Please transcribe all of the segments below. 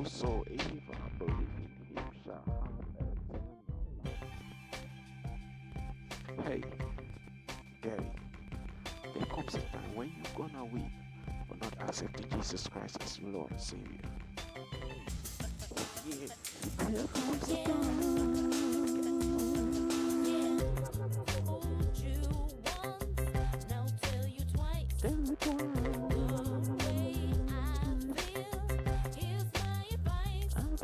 whosoever believe in him shall have eternal life. Hey, Gary, there comes a time when you're gonna weep for not accepting Jesus Christ as your Lord and Savior. Yeah, there comes a time. Told you once, now tell you twice. Tell me twice. The way I feel, here's my advice. I've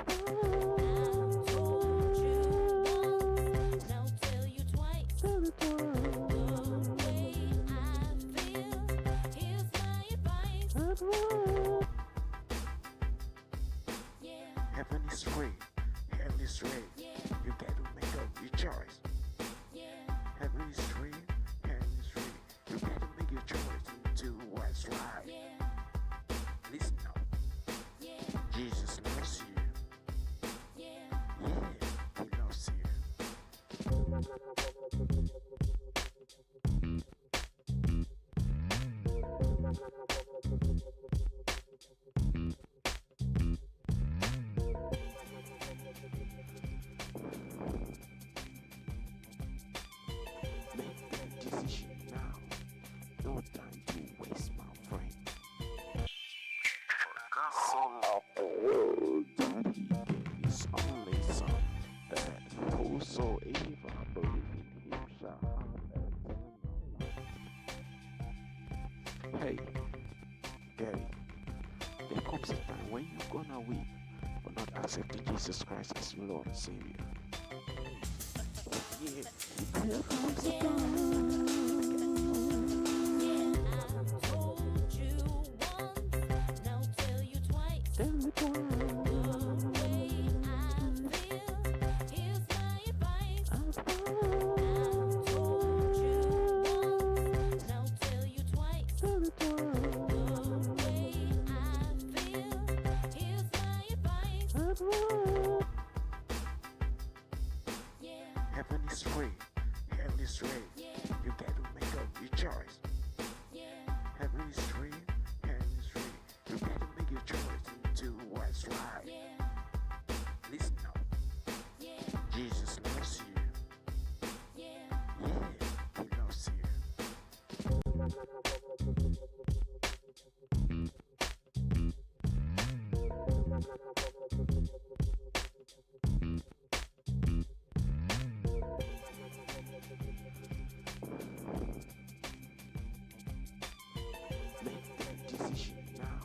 told you once, now tell you twice. Tell me twice. The way I feel, here's my advice. Yeah, Heaven is free, hell is real. yeah, You got to make up your choice. yeah, Heaven is free, hell is free. You got to make your choice and do what's right. yeah, Listen now, yeah, Jesus loves you. yeah. Yeah, he loves you. Make that decision now. No time to waste, my friend. For God so loved the world that he gave his only Son, that whosoever believe in him shall have eternal life. Hey, Gary, there comes a time when you're gonna weep for not accepting Jesus Christ as your Lord and Savior. Yeah, there comes a time. I've told you once, now tell you twice. Tell me twice. The way I feel, here's my advice. I've told you once, now tell you twice. Tell me twice. The way I feel, here's my advice. Yeah, Heaven is free, hell is real. yeah, You got to make up your choice. yeah, Heaven is free, hell is real. You got to make your choice and do what's right. yeah, Listen now, yeah, Jesus loves you. yeah. Yeah, he loves you. Make that decision now.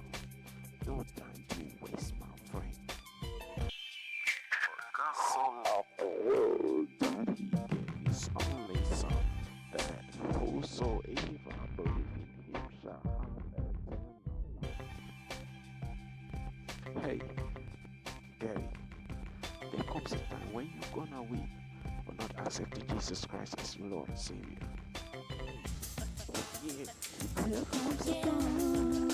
No time to waste, my friend. For God so loved the world that he gave his only Son, that whosoever believe in him shall have eternal life. Hey, Gary, there comes a time when you're gonna weep for not accepting Jesus Christ as your Lord and Savior. Yeah, there comes a time.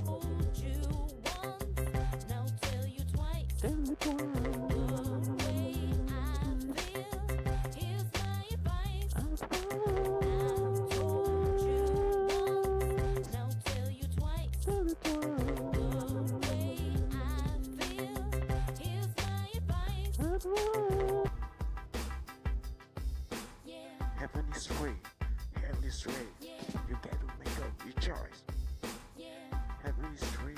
Told you once, now tell you twice. Tell me twice. The way I feel, here's my advice. I've told you once, now tell you twice. Tell me twice. The way I feel, here's my advice. Yeah, Heaven is free, hell is real. yeah, You got to make up your choice. yeah, Heaven is free,